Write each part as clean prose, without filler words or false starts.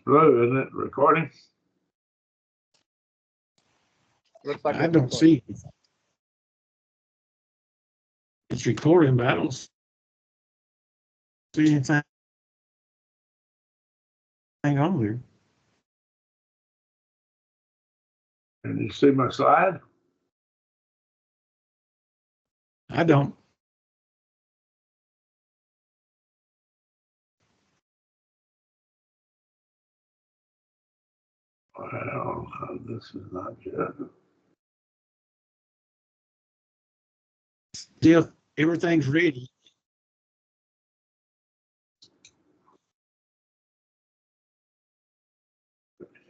Blue, isn't it? Recording? Looks like I don't see it's recording, but I don't see anything on there. Can you see my slide? I don't. Well, this is not good. Still, everything's ready.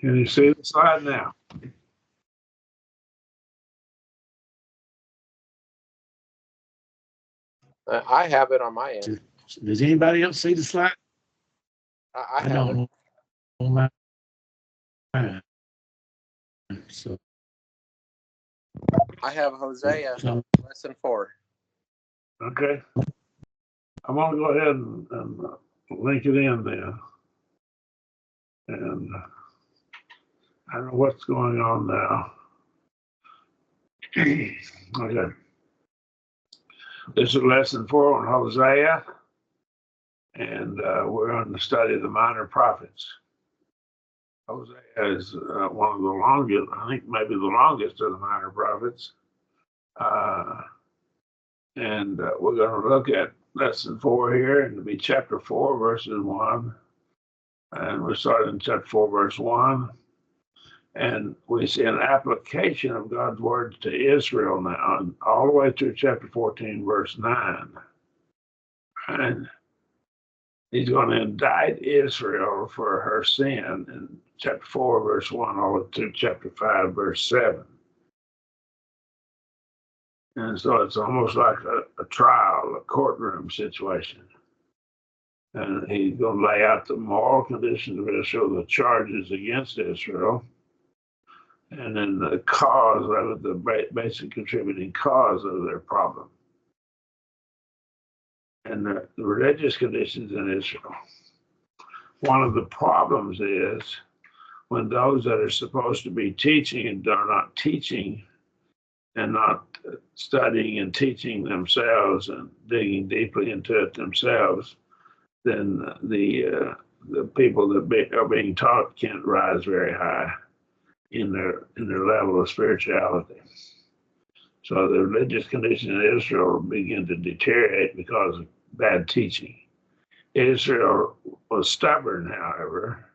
Can you see the slide now? I have it on my end. Does anybody else see the slide? I have it. don't on mine. So, I have Hosea lesson 4. Okay. I'm going to go ahead and link it in there. And I don't know what's going on now. Okay. This is lesson 4 on Hosea. And we're going to study the minor prophets. Hosea is one of the longest, I think maybe the longest of the minor prophets. And we're going to look at lesson 4 here, and it'll be chapter 4, verses 1. And we're starting in chapter 4, verse 1. And we see an application of God's words to Israel now, and all the way through chapter 14, verse 9. And he's going to indict Israel for her sin in chapter 4, verse 1, all the way through chapter 5, verse 7. And so it's almost like a trial, a courtroom situation. And he's going to lay out the moral conditions of Israel, the charges against Israel, and then the cause of it, the basic contributing cause of their problem. And the religious conditions in Israel. One of the problems is when those that are supposed to be teaching and are not teaching and not studying and teaching themselves and digging deeply into it themselves, then the people that are being taught can't rise very high in their level of spirituality. So the religious condition in Israel begin to deteriorate because of bad teaching. Israel was stubborn, however,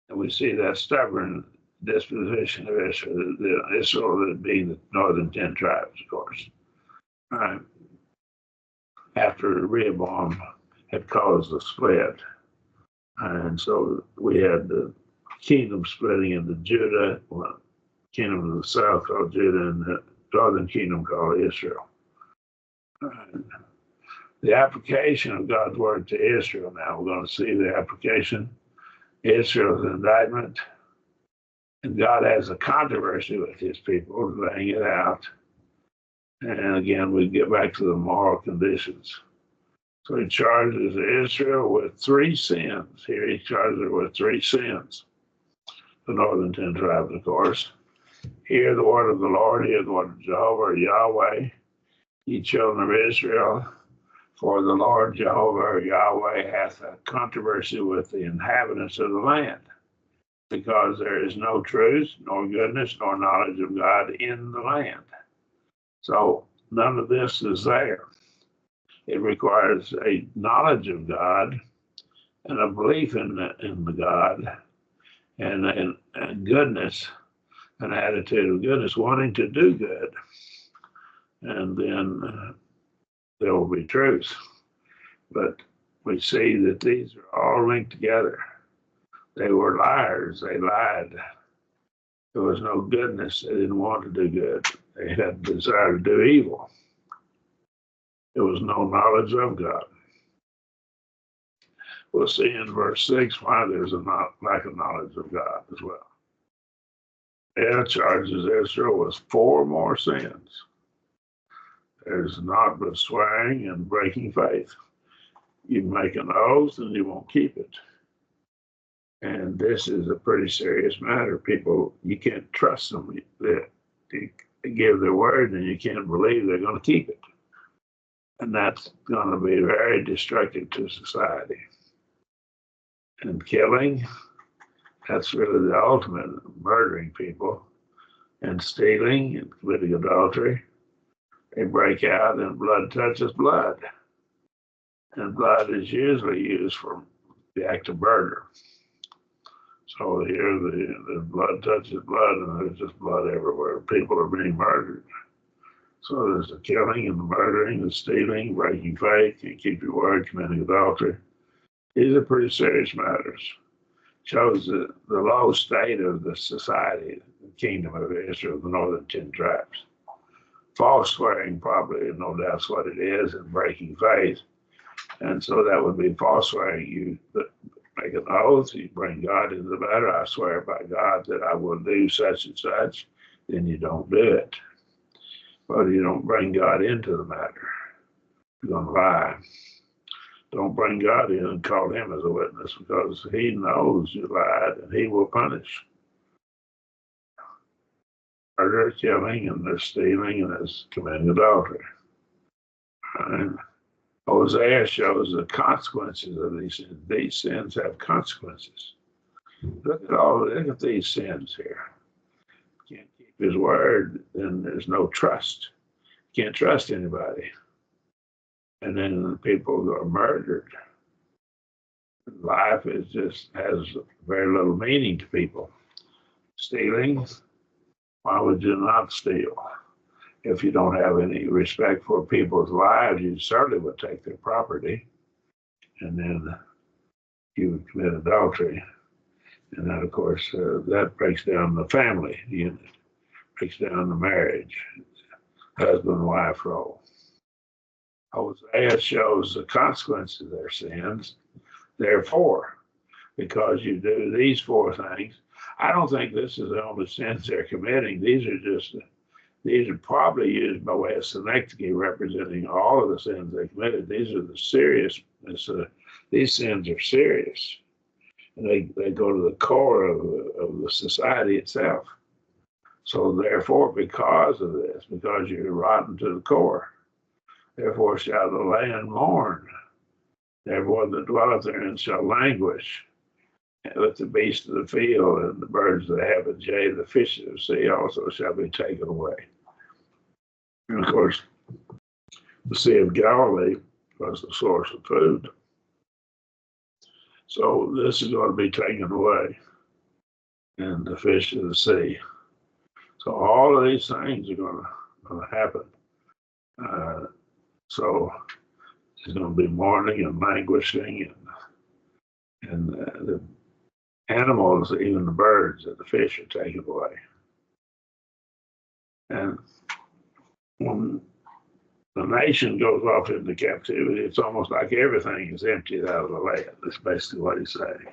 and we see that stubborn disposition of Israel, Israel being the northern 10 tribes, of course. After Rehoboam had caused the split. And so we had the kingdom splitting into Judah, kingdom of the south called Judah, and the northern kingdom called Israel. And the application of God's word to Israel now, we're going to see the application. Israel's indictment, and God has a controversy with his people, laying it out. And again, we get back to the moral conditions. So he charges Israel with 3 sins. Here he charges it with 3 sins. The northern 10 tribes, of course. Hear the word of the Lord, hear the word of Jehovah or Yahweh, ye children of Israel, for the Lord Jehovah or Yahweh hath a controversy with the inhabitants of the land, because there is no truth, nor goodness, nor knowledge of God in the land. So none of this is there. It requires a knowledge of God and a belief in the God and goodness, an attitude of goodness, wanting to do good. And then there will be truth. But we see that these are all linked together. They were liars. They lied. There was no goodness. They didn't want to do good. They had a desire to do evil. There was no knowledge of God. We'll see in verse 6 why there's a lack of knowledge of God as well. It charges Israel with 4 more sins. There's not but swearing and breaking faith. You make an oath and you won't keep it. And this is a pretty serious matter. People, you can't trust them. They give their word and you can't believe they're going to keep it. And that's going to be very destructive to society. And killing, that's really the ultimate, murdering people and stealing and committing adultery. They break out and blood touches blood. And blood is usually used for the act of murder. So here the blood touches blood and there's just blood everywhere. People are being murdered. So there's the killing and the murdering, the stealing, breaking faith, can't keep your word, committing adultery. These are pretty serious matters. Shows the low state of the society, the kingdom of Israel, the northern 10 tribes. False swearing probably, no doubt, what it is, and breaking faith. And so that would be false swearing. You make an oath, you bring God into the matter. I swear by God that I will do such and such, then you don't do it. But you don't bring God into the matter. You're going to lie. Don't bring God in and call him as a witness because he knows you lied and he will punish. Murder, killing, and there's stealing, and there's committing adultery. And Hosea shows the consequences of these sins. These sins have consequences. Look at these sins here. Can't keep his word, then there's no trust. Can't trust anybody. And then people are murdered. Life has very little meaning to people. Stealing, why would you not steal? If you don't have any respect for people's lives, you certainly would take their property. And then you would commit adultery. And that, of course, that breaks down the family unit, breaks down the marriage, husband-wife role. Hosea shows the consequences of their sins. Therefore, because you do these four things, I don't think this is the only sins they're committing. These are probably used by way of synecdoche, representing all of the sins they committed. These are the serious. These sins are serious, and they go to the core of the society itself. So therefore, because of this, because you're rotten to the core, therefore shall the land mourn. Everyone that dwelleth therein shall languish. And with the beasts of the field and the birds of the heavens, yea, the fish of the sea also shall be taken away. And of course, the Sea of Galilee was the source of food. So this is going to be taken away, and the fish of the sea. So all of these things are going to happen. So there's going to be mourning and languishing, and the animals, even the birds and the fish, are taken away. And when the nation goes off into captivity, it's almost like everything is emptied out of the land. That's basically what he's saying.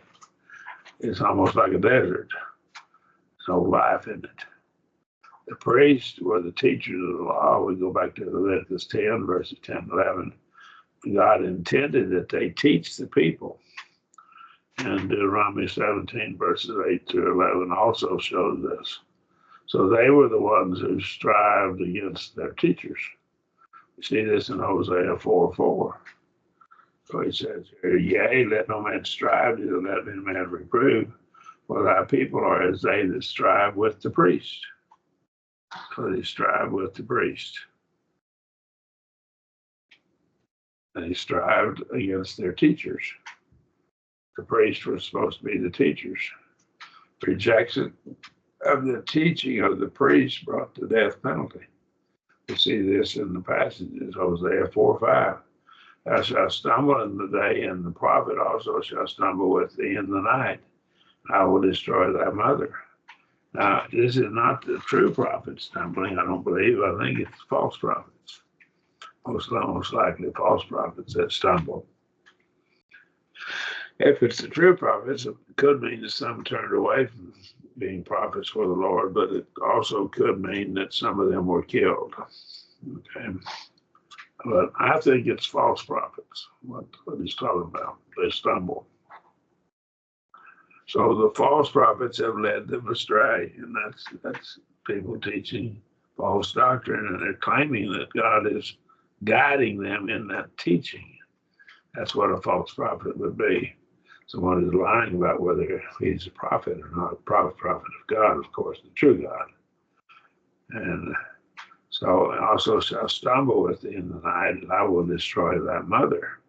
It's almost like a desert. There's no life in it. The priests were the teachers of the law. We go back to Leviticus 10, verses 10 11. God intended that they teach the people. And Deuteronomy 17, verses 8 through 11 also shows this. So they were the ones who strived against their teachers. You see this in Hosea 4:4. So he says here, yea, let no man strive, neither let any man reprove, for thy people are as they that strive with the priest. So they strive with the priest. They strived against their teachers. The priests were supposed to be the teachers. Rejection of the teaching of the priest brought the death penalty. We see this in the passages, Hosea 4:5. Thou shalt stumble in the day, and the prophet also shall stumble with thee in the night. I will destroy thy mother. Now, this is not the true prophet stumbling, I don't believe. I think it's false prophets. Most likely false prophets that stumble. If it's the true prophets, it could mean that some turned away from being prophets for the Lord, but it also could mean that some of them were killed. Okay. But I think it's false prophets, what he's talking about. They stumble. So the false prophets have led them astray, and that's people teaching false doctrine, and they're claiming that God is guiding them in that teaching. That's what a false prophet would be. Someone who's lying about whether he's a prophet or not, a prophet of God, of course, the true God. And so also shall stumble within the night, and I will destroy thy mother.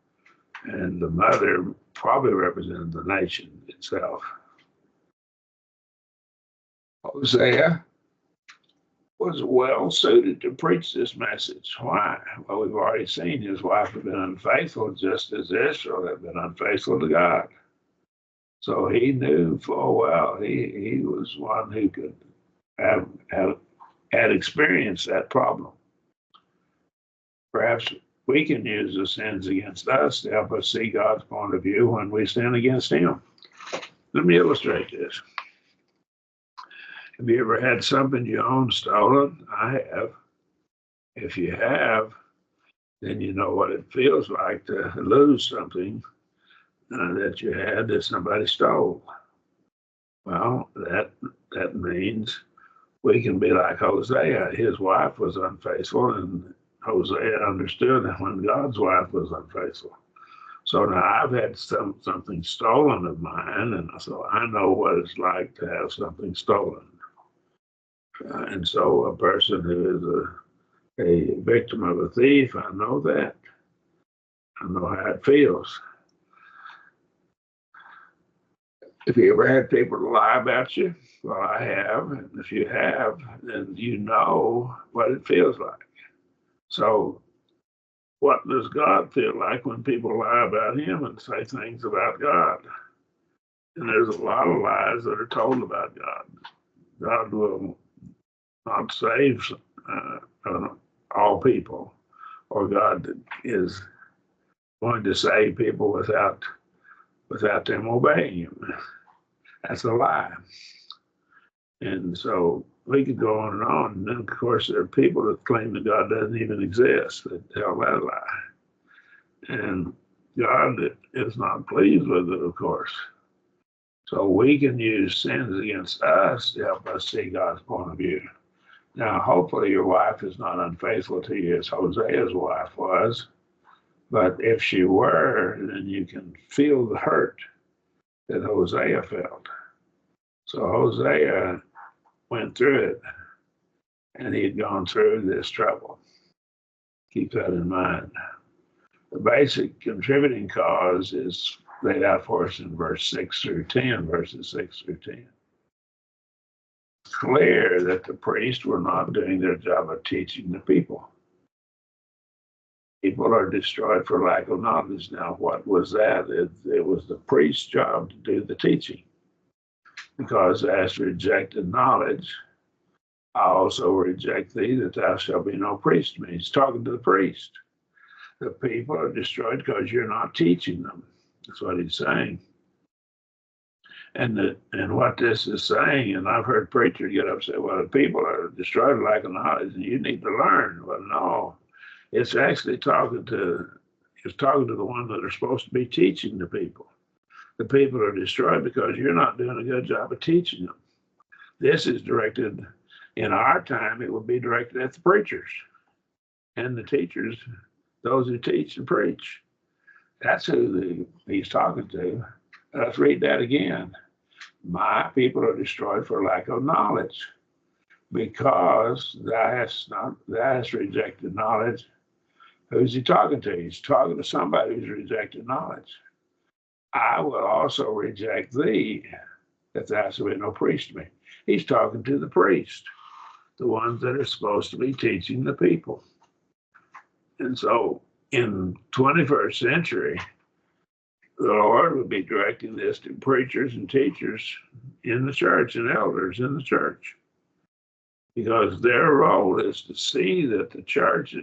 And the mother probably represented the nation itself. Hosea was well suited to preach this message. Why? Well, we've already seen his wife had been unfaithful, just as Israel had been unfaithful to God. So he knew full well he was one who could have had experienced that problem. Perhaps we can use the sins against us to help us see God's point of view when we sin against him. Let me illustrate this. Have you ever had something you own stolen? I have. If you have, then you know what it feels like to lose something that you had that somebody stole. Well, that means we can be like Hosea. His wife was unfaithful, and Hosea understood when God's wife was unfaithful. So now I've had something stolen of mine, and so I know what it's like to have something stolen. And so a person who is a victim of a thief, I know that. I know how it feels. If you ever had people lie about you, well, I have. And if you have, then you know what it feels like. So what does God feel like when people lie about him and say things about God? And there's a lot of lies that are told about God. God will not save all people, or God is going to save people without them obeying him. That's a lie. And so we could go on and on. And then, of course, there are people that claim that God doesn't even exist, that tell that lie. And God is not pleased with it, of course. So we can use sins against us to help us see God's point of view. Now, hopefully your wife is not unfaithful to you as Hosea's wife was. But if she were, then you can feel the hurt that Hosea felt. So Hosea went through it, and he'd gone through this trouble. Keep that in mind. The basic contributing cause is laid out for us in verses 6 through 10. It's clear that the priests were not doing their job of teaching the people. People are destroyed for lack of knowledge. Now, what was that? It was the priest's job to do the teaching. Because as rejected knowledge, I also reject thee, that thou shalt be no priest to me. He's talking to the priest. The people are destroyed because you're not teaching them. That's what he's saying. And what this is saying, and I've heard preachers get up and say, well, the people are destroyed for lack of knowledge, and you need to learn. Well, no. It's actually talking to the ones that are supposed to be teaching the people. The people are destroyed because you're not doing a good job of teaching them. This is directed, in our time, it would be directed at the preachers and the teachers, those who teach and preach. That's who he's talking to. Let's read that again. My people are destroyed for lack of knowledge, because thou hast rejected knowledge. Who's he talking to? He's talking to somebody who's rejected knowledge. I will also reject thee, that thou shalt be no priest to me. He's talking to the priest, the ones that are supposed to be teaching the people. And so in 21st century, the Lord would be directing this to preachers and teachers in the church and elders in the church, because their role is to see that the church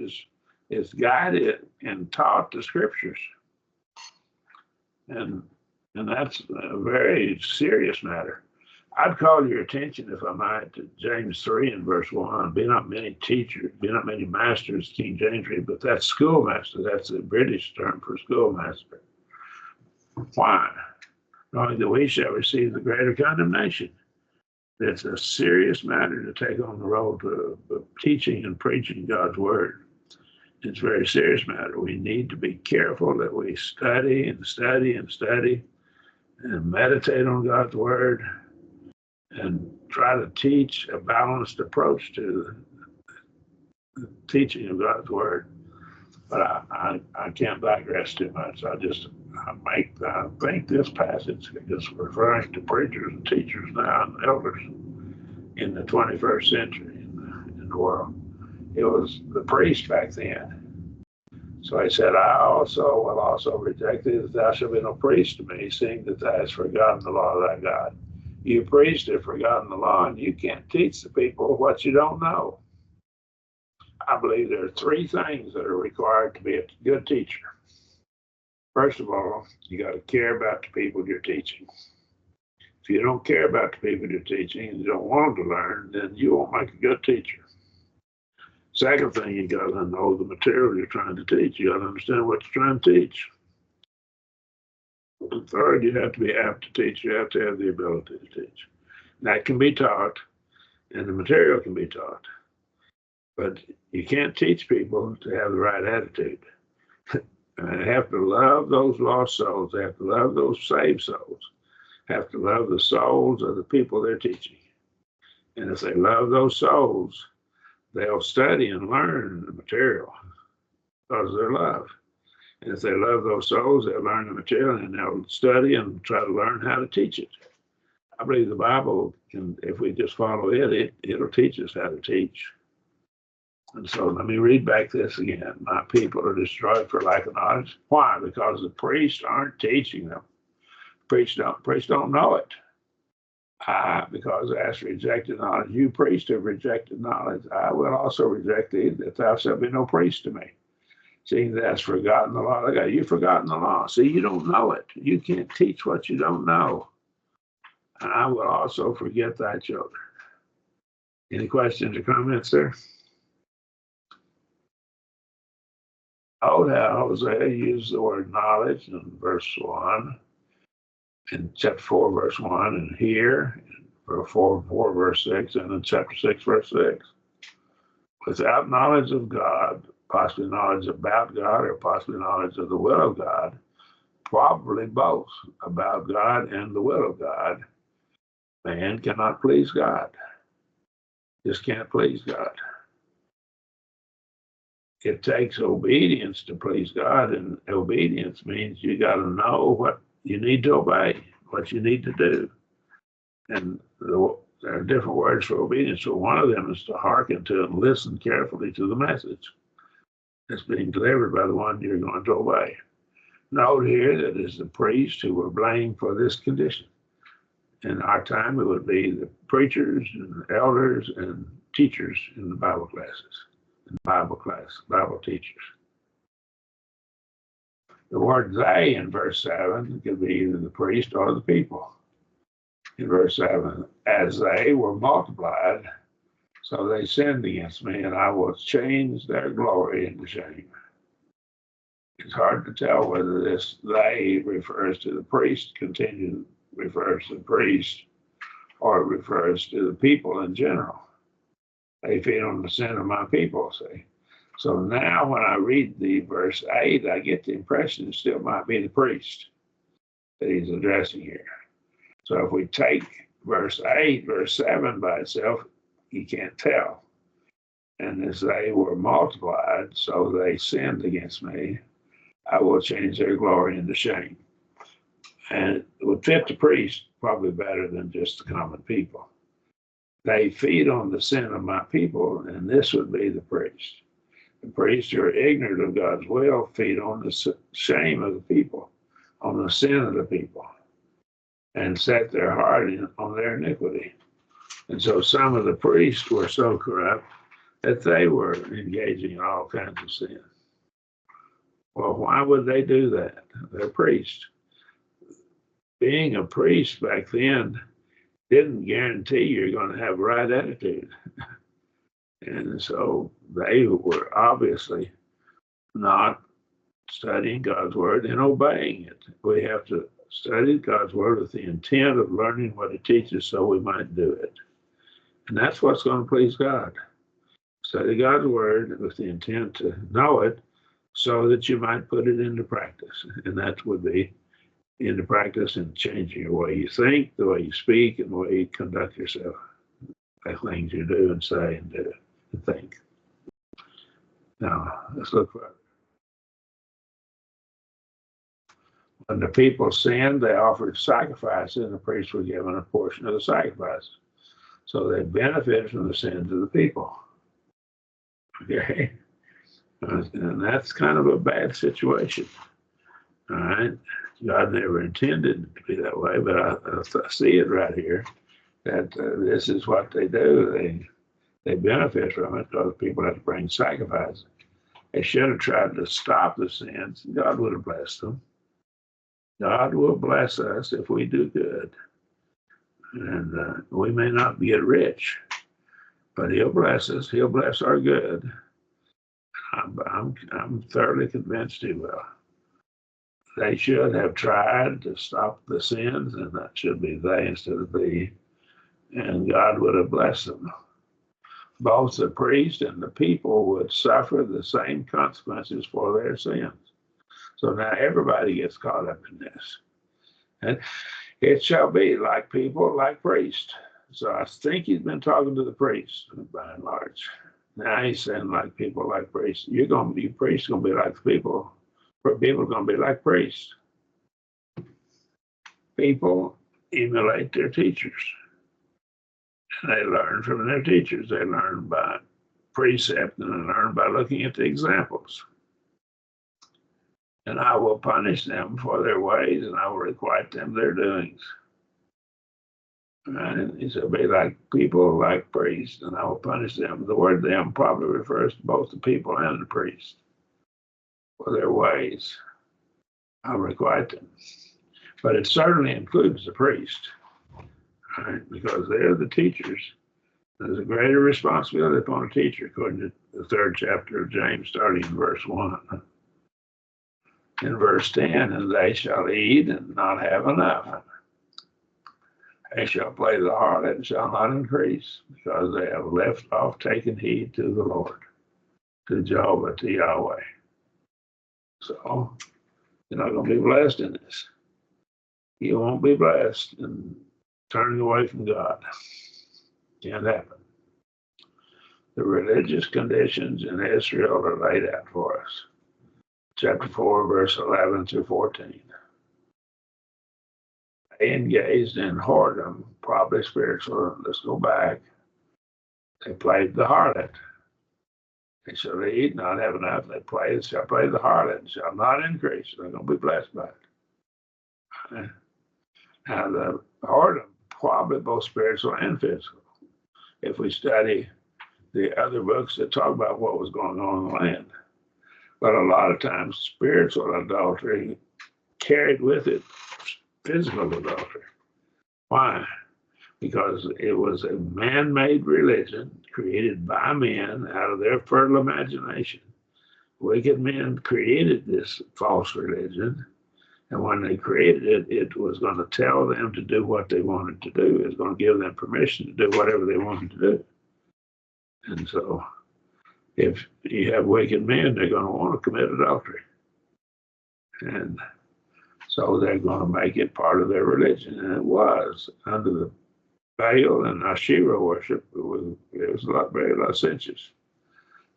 is guided and taught the scriptures. And that's a very serious matter. I'd call your attention, if I might, to James 3 and verse 1. Be not many teachers, be not many masters, King James read, but that's schoolmaster. That's the British term for schoolmaster. Why? knowing that we shall receive the greater condemnation. It's a serious matter to take on the role of teaching and preaching God's word. It's a very serious matter. We need to be careful that we study and study and study and meditate on God's word and try to teach a balanced approach to the teaching of God's word. But I can't digress too much. I think this passage is referring to preachers and teachers now and elders in the 21st century in the world. It was the priest back then. So he said, I will also reject thee, that thou shalt be no priest to me, seeing that thou hast forgotten the law of thy God. You priests have forgotten the law, and you can't teach the people what you don't know. I believe there are three things that are required to be a good teacher. First of all, you got to care about the people you're teaching. If you don't care about the people you're teaching and you don't want them to learn, then you won't make a good teacher. Second thing, you got to know the material you're trying to teach. You got to understand what you're trying to teach. And third, you have to be apt to teach. You have to have the ability to teach. That can be taught, and the material can be taught. But you can't teach people to have the right attitude. They have to love those lost souls. They have to love those saved souls. Have to love the souls of the people they're teaching. And if they love those souls, they'll study and learn the material because of their love. And if they love those souls, they'll learn the material and they'll study and try to learn how to teach it. I believe the Bible can, if we just follow it, it'll teach us how to teach. And so let me read back this again. My people are destroyed for lack of knowledge. Why? Because the priests aren't teaching them. Priests don't know it. Because thou hast rejected knowledge. You priests have rejected knowledge. I will also reject thee, that thou shalt be no priest to me. Seeing thou hast forgotten the law of God. You've forgotten the law. See, you don't know it. You can't teach what you don't know. And I will also forget thy children. Any questions or comments there? Hosea used the word knowledge in verse 1, in chapter 4, verse 1, and here, in 4, verse 6, and in chapter 6, verse 6. Without knowledge of God, possibly knowledge about God, or possibly knowledge of the will of God, probably both about God and the will of God, man cannot please God. Just can't please God. It takes obedience to please God, and obedience means you got to know what you need to obey, what you need to do. And there are different words for obedience. So one of them is to hearken to and listen carefully to the message that's being delivered by the one you're going to obey. Note here that it's the priests who were blamed for this condition. In our time, it would be the preachers and elders and teachers in the Bible classes. Bible teachers. The word they in verse 7 could be either the priest or the people. In verse 7, as they were multiplied, so they sinned against me, and I will change their glory into shame. It's hard to tell whether this they refers to the priest, refers to the priest, or it refers to the people in general. They feed on the sin of my people, see. So now when I read the verse 8, I get the impression it still might be the priest that he's addressing here. So if we take verse 8, verse 7 by itself, you can't tell. And as they were multiplied, so they sinned against me, I will change their glory into shame. And it would fit the priest probably better than just the common people. They feed on the sin of my people, and this would be the priest. The priests who are ignorant of God's will feed on the shame of the people, on the sin of the people, and set their heart on their iniquity. And so some of the priests were so corrupt that they were engaging in all kinds of sin. Well, why would they do that? They're priests. Being a priest back then didn't guarantee you're going to have the right attitude. And so they were obviously not studying God's word and obeying it. We have to studied God's word with the intent of learning what it teaches so we might do it. And that's what's going to please God. Study God's word with the intent to know it so that you might put it into practice. And that would be into practice in changing your way you think, the way you speak, and the way you conduct yourself. The things you do and say and do and think. Now, let's look further. When the people sinned, they offered sacrifices, and the priests were given a portion of the sacrifice. So they benefited from the sins of the people. Okay? And that's kind of a bad situation. All right? God never intended it to be that way, but I see it right here that this is what they do. They benefit from it because people have to bring sacrifices. They should have tried to stop the sins. God would have blessed them. God will bless us if we do good. And we may not get rich, but he'll bless us. He'll bless our good. I'm thoroughly convinced he will. They should have tried to stop the sins, and that should be they instead of thee. And God would have blessed them. Both the priest and the people would suffer the same consequences for their sins. So now everybody gets caught up in this. And it shall be like people, like priests. So I think he's been talking to the priests by and large. Now he's saying like people, like priests. You priests going to be like the people. People are going to be like priests. People emulate their teachers. And they learn from their teachers. They learn by precept and they learn by looking at the examples. And I will punish them for their ways, and I will requite them their doings. And he said, be like people, like priests, and I will punish them. The word them probably refers to both the people and the priests for their ways. I'll requite them. But it certainly includes the priest, right? Because they're the teachers. There's a greater responsibility upon a teacher, according to the 3rd chapter of James, starting in verse 1. In verse 10, and they shall eat and not have enough. They shall play the harlot and shall not increase, because they have left off taking heed to the Lord, to Jehovah, to Yahweh. So you're not going to be blessed in this. You won't be blessed in turning away from God. Can't happen. The religious conditions in Israel are laid out for us. Chapter 4, verse 11 through 14. They engaged in whoredom, probably spiritual. Let's go back. They played the harlot. They shall eat, not have enough. They shall play the harlot and shall not increase. They're going to be blessed by it. Now, the whoredom, probably both spiritual and physical. If we study the other books that talk about what was going on in the land. But a lot of times, spiritual adultery carried with it physical adultery. Why? Because it was a man-made religion created by men out of their fertile imagination. Wicked men created this false religion, and when they created it, it was going to tell them to do what they wanted to do. It was going to give them permission to do whatever they wanted to do. And so, if you have wicked men, they're going to want to commit adultery. And so they're going to make it part of their religion. And it was under the Baal and Asherah worship. It was very licentious,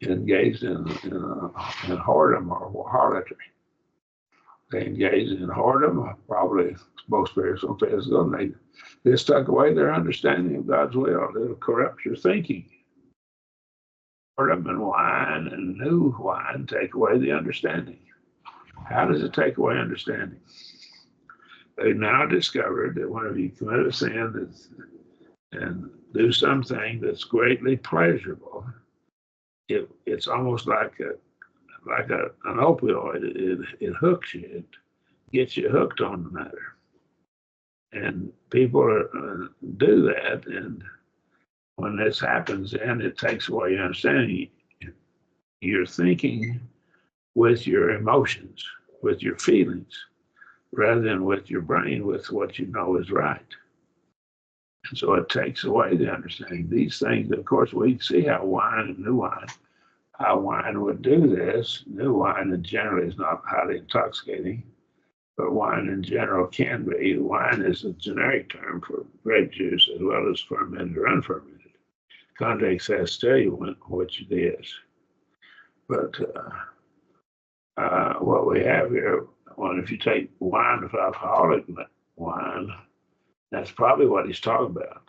engaged in whoredom or harlotry. They engaged in whoredom, probably both spiritual and physical. And this took away their understanding of God's will. It'll corrupt your thinking. Whoredom and wine and new wine take away the understanding. How does it take away understanding? They've now discovered that whenever you commit a sin and do something that's greatly pleasurable, it's almost like an opioid. It hooks you. It gets you hooked on the matter. And people do that, and when this happens, then it takes away your understanding. You're thinking with your emotions, with your feelings. rather than with your brain, with what you know is right. And so it takes away the understanding. These things, of course, we see how wine and new wine, how wine would do this. New wine in general is not highly intoxicating, but wine in general can be. Wine is a generic term for grape juice as well as fermented or unfermented. Context has to tell you which it is. But what we have here, well, if you take wine of alcoholic wine, that's probably what he's talking about.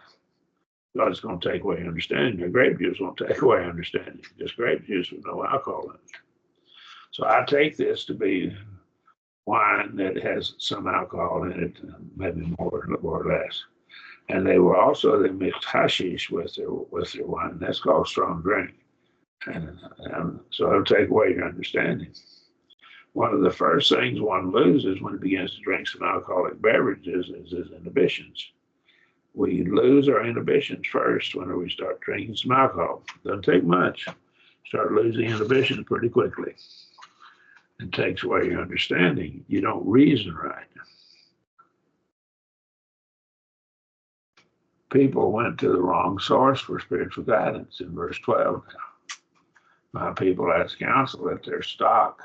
God's going to take away understanding. Your grape juice won't take away understanding. Just grape juice with no alcohol in it. So I take this to be wine that has some alcohol in it, maybe more or less. And they mixed hashish with their wine. That's called strong drink. And so it'll take away your understanding. One of the first things one loses when he begins to drink some alcoholic beverages is his inhibitions. We lose our inhibitions first whenever we start drinking some alcohol. Doesn't take much. Start losing inhibitions pretty quickly. It takes away your understanding. You don't reason right. People went to the wrong source for spiritual guidance in verse 12. My people ask counsel at their stock.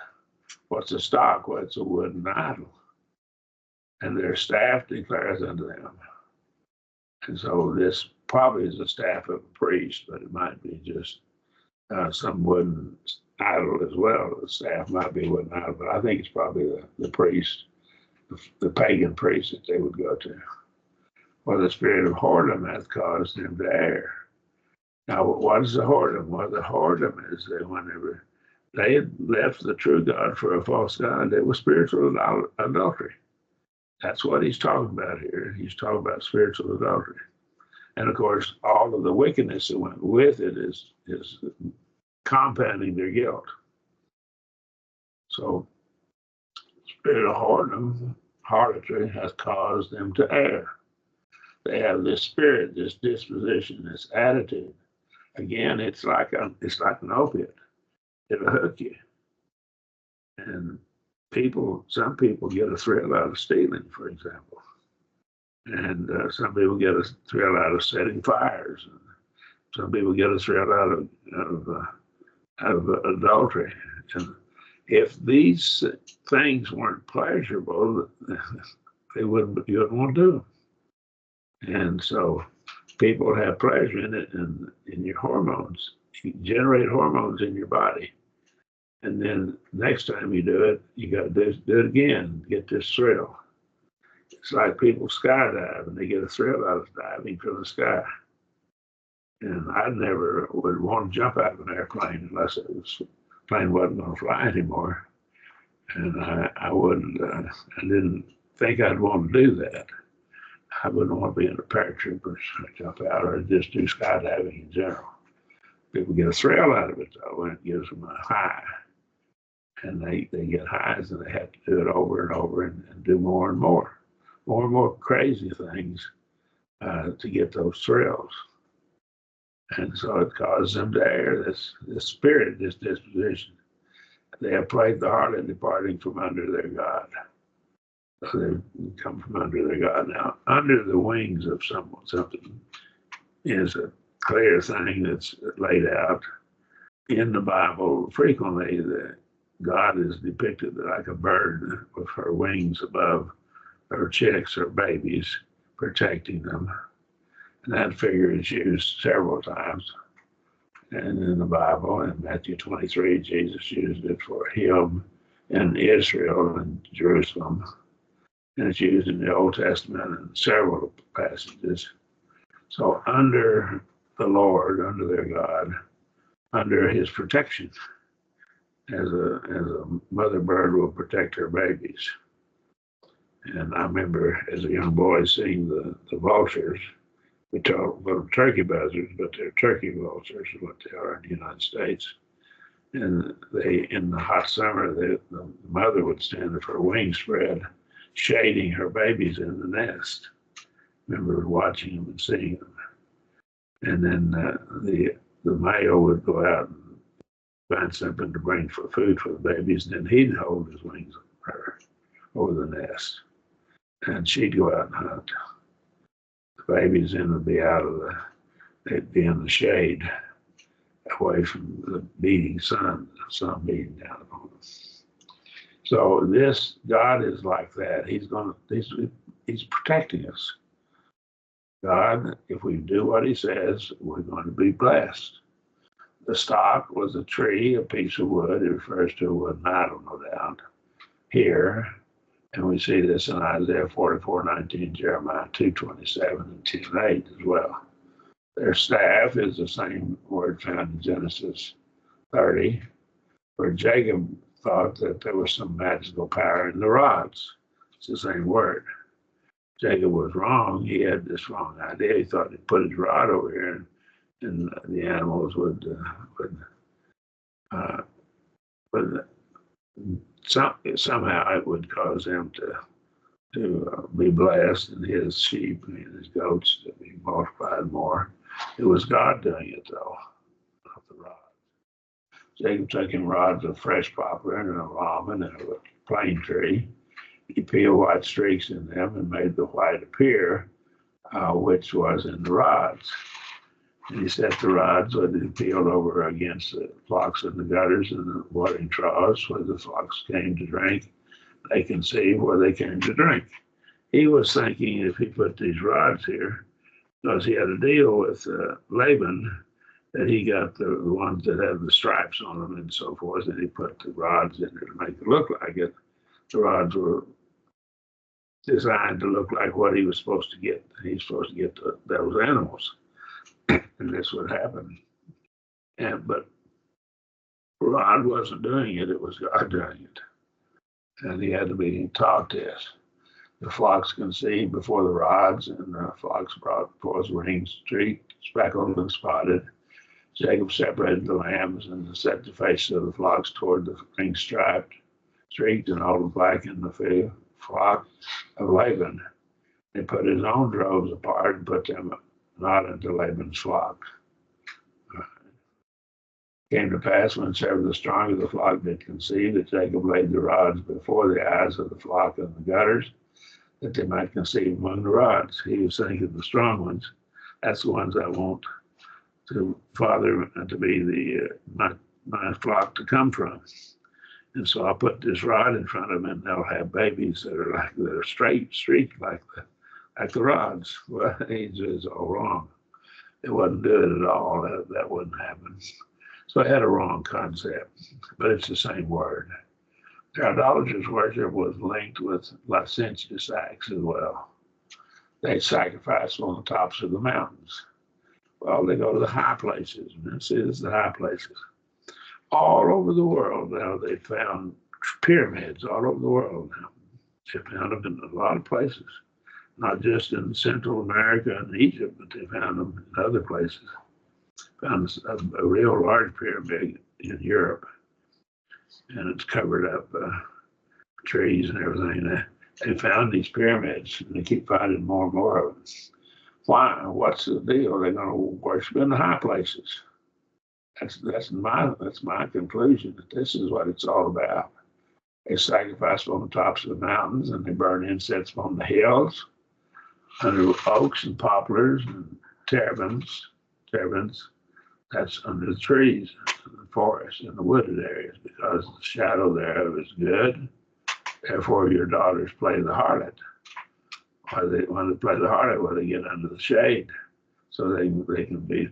What's a stock? Well, it's a wooden idol. And their staff declares unto them. And so this probably is the staff of a priest, but it might be just some wooden idol as well. The staff might be a wooden idol, but I think it's probably the priest, the pagan priest that they would go to. Well, the spirit of whoredom hath caused them to err. Now, what is the whoredom? Well, the whoredom is that whenever they had left the true God for a false God, it was spiritual adultery. That's what he's talking about here. He's talking about spiritual adultery. And of course, all of the wickedness that went with it is compounding their guilt. So, spirit of whoredom, harlotry, has caused them to err. They have this spirit, this disposition, this attitude. Again, it's like an opiate. It'll hook you. And some people get a thrill out of stealing, for example. And some people get a thrill out of setting fires. And some people get a thrill out of adultery. And if these things weren't pleasurable, you wouldn't want to do them. And so people have pleasure in it and in your hormones. You generate hormones in your body. And then next time you do it, you got to do it again, get this thrill. It's like people skydive and they get a thrill out of diving from the sky. And I never would want to jump out of an airplane unless the plane wasn't going to fly anymore. And I didn't think I'd want to do that. I wouldn't want to be in a paratrooper, jump out, or just do skydiving in general. People get a thrill out of it, though, and it gives them a high. And they get highs, and they have to do it over and over and do more and more crazy things to get those thrills. And so it causes them to err, this spirit, this disposition. They have played the harlot, departing from under their God. So they come from under their God. Now, under the wings of something is a clear thing that's laid out in the Bible. Frequently, God is depicted like a bird with her wings above her chicks or babies, protecting them. And that figure is used several times. And in the Bible, in Matthew 23, Jesus used it for him in Israel and Jerusalem. And it's used in the Old Testament in several passages. So under the Lord, under their God, under his protection, as a mother bird will protect her babies. And I remember as a young boy seeing the vultures. We talk about turkey buzzards, but they're turkey vultures is what they are in the United States. And in the hot summer, the mother would stand with her wings spread, shading her babies in the nest. I remember watching them and seeing them. And then the male would go out and find something to bring for food for the babies, and then he'd hold his wings over her over the nest. And she'd go out and hunt. The babies then would be out of they'd be in the shade, away from the beating sun beating down upon them. So this God is like that. He's protecting us. God, if we do what he says, we're going to be blessed. The stock was a tree, a piece of wood. It refers to a wooden idol, no doubt. Here, and we see this in Isaiah 44:19, Jeremiah 2:27, and 10:8 as well. Their staff is the same word found in Genesis 30, where Jacob thought that there was some magical power in the rods. It's the same word. Jacob was wrong. He had this wrong idea. He thought he'd put his rod over here and the animals would somehow it would cause him to be blessed and his sheep and his goats to be multiplied more. It was God doing it though, not the rod. Jacob took him rods of fresh poplar and an almond and a plane tree. He peeled white streaks in them and made the white appear, which was in the rods. And he set the rods that he peeled over against the flocks in the gutters and the watering troughs where the flocks came to drink. They can see where they came to drink. He was thinking if he put these rods here, because he had a deal with Laban, that he got the ones that had the stripes on them and so forth, and he put the rods in there to make it look like it. The rods were designed to look like what he was supposed to get. He's supposed to get those animals. And this would happen. But Rod wasn't doing it, it was God doing it. And he had to be taught this. The flocks conceived before the rods, and the flocks brought forth ring streaked, speckled, and spotted. Jacob separated the lambs and set the faces of the flocks toward the ring striped, streaked, and all the black in the flock of Laban. He put his own droves apart and put them not into Laban's flock. Came to pass when several of the strong of the flock did conceive that Jacob laid the rods before the eyes of the flock in the gutters, that they might conceive among the rods. He was thinking the strong ones. That's the ones I want to father to be my flock to come from. And so I'll put this rod in front of them, and they'll have babies that are straight, streaked like the rods. Well, it's all wrong. It wasn't good at all. That wouldn't happen. So I had a wrong concept, but it's the same word. Their idolatrous worship was linked with licentious acts as well. They sacrificed on the tops of the mountains. Well, they go to the high places, and this is the high places. All over the world now, they found pyramids all over the world now. They found them in a lot of places, not just in Central America and Egypt, but they found them in other places. Found a real large pyramid in Europe, and it's covered up trees and everything. They found these pyramids, and they keep finding more and more of them. Why? What's the deal? They're going to worship in the high places. That's my conclusion, that this is what it's all about. They sacrifice on the tops of the mountains, and they burn incense on the hills, under oaks and poplars and terebinths. That's under the trees, in the forest, in the wooded areas, because the shadow thereof is good. Therefore, your daughters play the harlot. When they play the harlot, well, they get under the shade, so they can be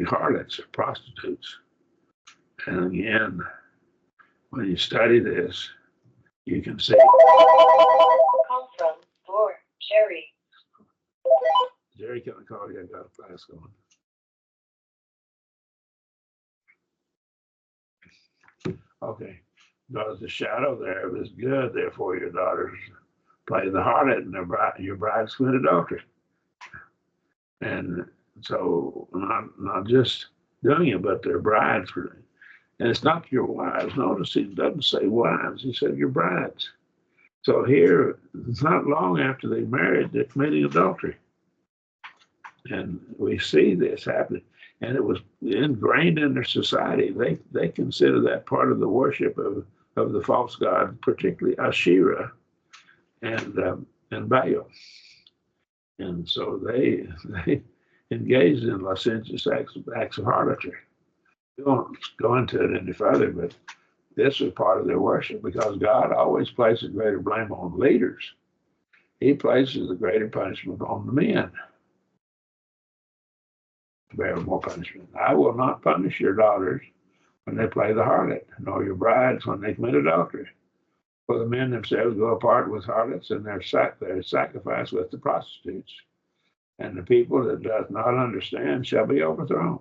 harlots or prostitutes. And again, when you study this, you can see. Call from for Jerry. Jerry, can I call you? I got a class going. Okay. Because the shadow there is good, therefore your daughters play the harlot, and your brides commit adultery. And so not just doing it, but their brides. And it's not your wives. Notice he doesn't say wives. He said your brides. So here, it's not long after they married, they're committing adultery. And we see this happening. And it was ingrained in their society. They consider that part of the worship of the false god, particularly Asherah. and Baal. And so they engaged in licentious acts of harlotry. We won't go into it any further, but this was part of their worship because God always places greater blame on leaders. He places the greater punishment on the men to bear more punishment. I will not punish your daughters when they play the harlot, nor your brides when they commit adultery. For the men themselves go apart with harlots, and their sacrifice with the prostitutes. And the people that does not understand shall be overthrown.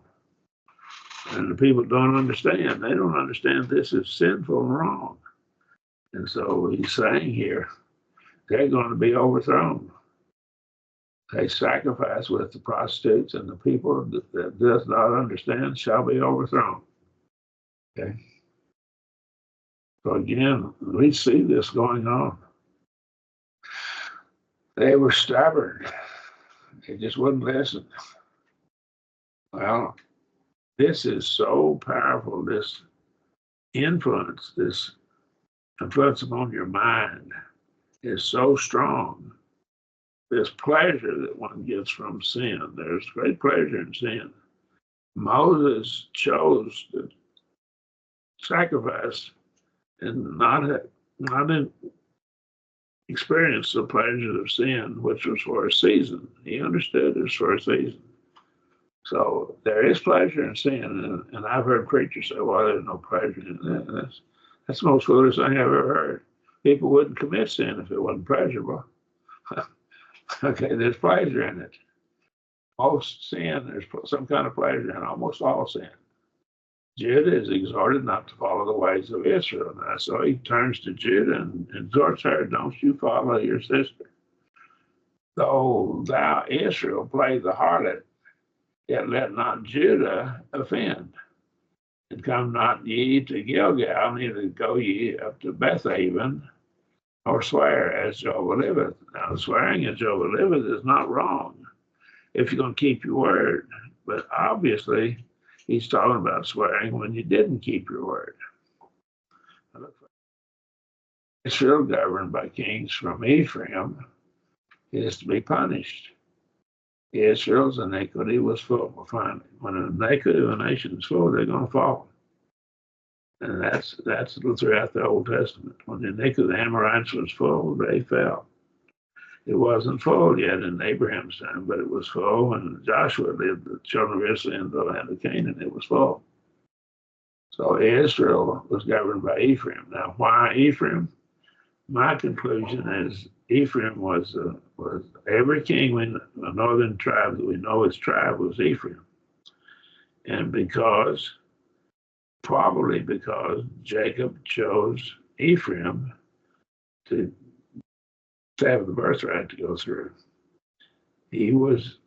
And the people don't understand. They don't understand this is sinful and wrong. And so he's saying here, they're going to be overthrown. They sacrifice with the prostitutes, and the people that does not understand shall be overthrown. Okay. So again, we see this going on. They were stubborn. They just wouldn't listen. Well, this is so powerful, this influence upon your mind is so strong. This pleasure that one gets from sin, there's great pleasure in sin. Moses chose to sacrifice and not experience the pleasure of sin, which was for a season. He understood it was for a season. So there is pleasure in sin, and I've heard preachers say, well, there's no pleasure in that. That's the most foolish thing I've ever heard. People wouldn't commit sin if it wasn't pleasurable. Okay, there's pleasure in it. Most sin, there's some kind of pleasure in almost all sin. Judah is exhorted not to follow the ways of Israel. Now, so he turns to Judah and exhorts her, don't you follow your sister. Though thou, Israel, play the harlot, yet let not Judah offend. And come not ye to Gilgal, neither go ye up to Bethaven, or swear as Jehovah liveth. Now, swearing as Jehovah liveth is not wrong if you're going to keep your word. But obviously, he's talking about swearing when you didn't keep your word. Israel, governed by kings from Ephraim, is to be punished. Israel's iniquity was full. Finally, when the iniquity of a nation is full, they're going to fall. And that's throughout the Old Testament. When the iniquity of the Amorites was full, they fell. It wasn't full yet in Abraham's time, but it was full. When Joshua led the children of Israel in the land of Canaan, it was full. So Israel was governed by Ephraim. Now, why Ephraim? My conclusion is Ephraim was every king in the northern tribe that we know his tribe was Ephraim. And probably because Jacob chose Ephraim to have the birthright to go through. He was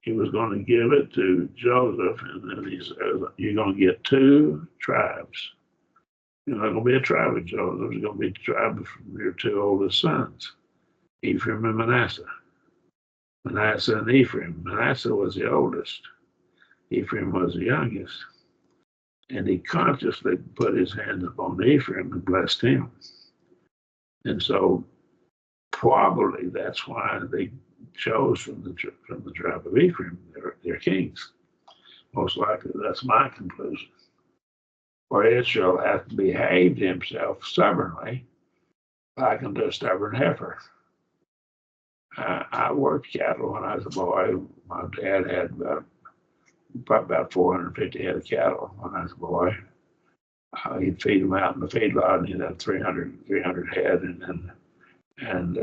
going to give it to Joseph, and then he says, you're going to get two tribes. You're not going to be a tribe of Joseph. It's going to be a tribe from your two oldest sons, Ephraim and Manasseh. Manasseh and Ephraim. Manasseh was the oldest. Ephraim was the youngest. And he consciously put his hands upon Ephraim and blessed him. And so probably that's why they chose from the tribe of Ephraim their kings. Most likely, that's my conclusion. For Israel hath behaved himself stubbornly, like unto a stubborn heifer. I worked cattle when I was a boy. My dad had probably about 450 head of cattle when I was a boy. He'd feed them out in the feedlot, and he'd have 300 head, and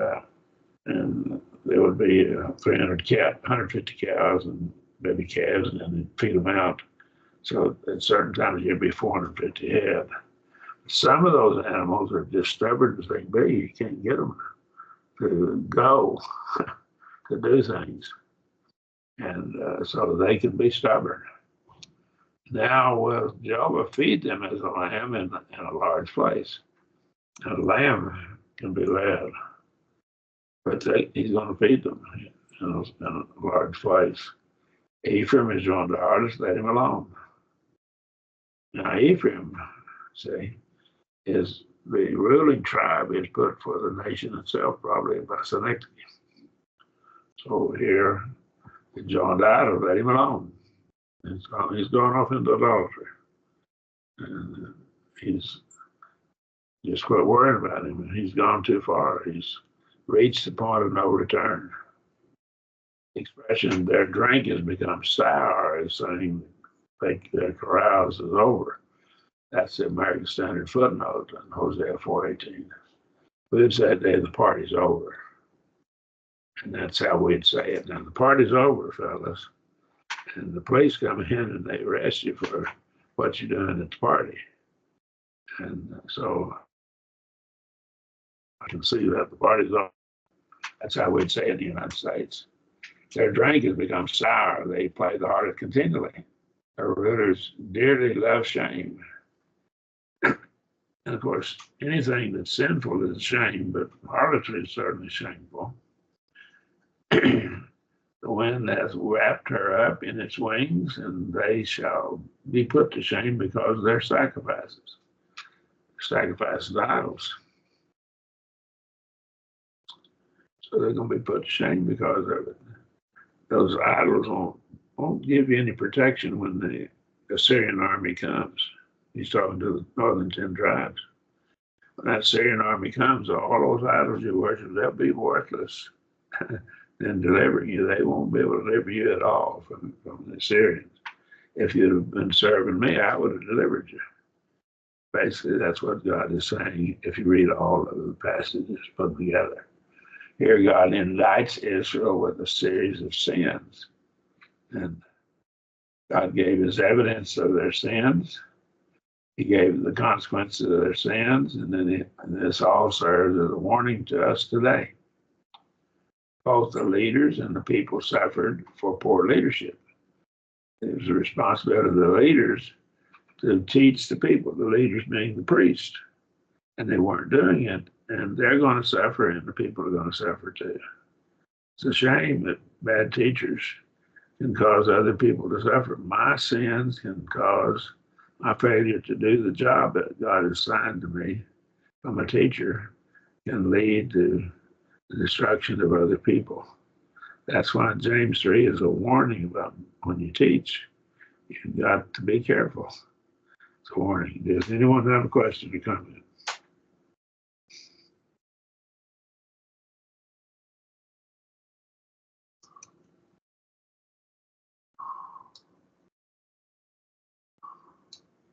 there would be 150 cows and baby calves, and then he'd feed them out. So at certain times, there'd be 450 head. Some of those animals are just stubborn as they can be. You can't get them to go to do things. And so they can be stubborn. Now, will Jehovah feed them as a lamb in a large place? A lamb can be led, but he's going to feed them in a large place. Ephraim is joined to hardest, let him alone. Now, Ephraim, see, is the ruling tribe is put for the nation itself, probably by synecdoche. So here, John died, let him alone. He's gone off into adultery. And he's just quit worrying about him. He's gone too far. He's reached the point of no return. The expression, their drink has become sour, is saying their carouse is over. That's the American Standard footnote in Hosea 4:18. We'd say that day the party's over. And that's how we'd say it. Now the party's over, fellas. And the police come in and they arrest you for what you're doing at the party. And so I can see that the party's over. That's how we'd say it in the United States. Their drink has become sour. They play the harlot continually. Their rulers dearly love shame. And of course, anything that's sinful is shame, but harlotry is certainly shameful. The wind has wrapped her up in its wings, and they shall be put to shame because of their sacrifices. Sacrifices idols. So they're going to be put to shame because of it. Those idols won't give you any protection when the Assyrian army comes. He's talking to the northern 10 tribes. When that Assyrian army comes, all those idols you worship, they'll be worthless. In delivering you, they won't be able to deliver you at all from the Assyrians. If you'd have been serving me, I would have delivered you. Basically, that's what God is saying if you read all of the passages put together. Here, God indicts Israel with a series of sins. And God gave his evidence of their sins. He gave the consequences of their sins. And then this all serves as a warning to us today. Both the leaders and the people suffered for poor leadership. It was the responsibility of the leaders to teach the people, the leaders being the priests. And they weren't doing it. And they're going to suffer, and the people are going to suffer too. It's a shame that bad teachers can cause other people to suffer. My sins can cause my failure to do the job that God has assigned to me from a teacher can lead to the destruction of other people. That's why James 3 is a warning about when you teach, you've got to be careful. It's a warning. Does anyone have a question or comment?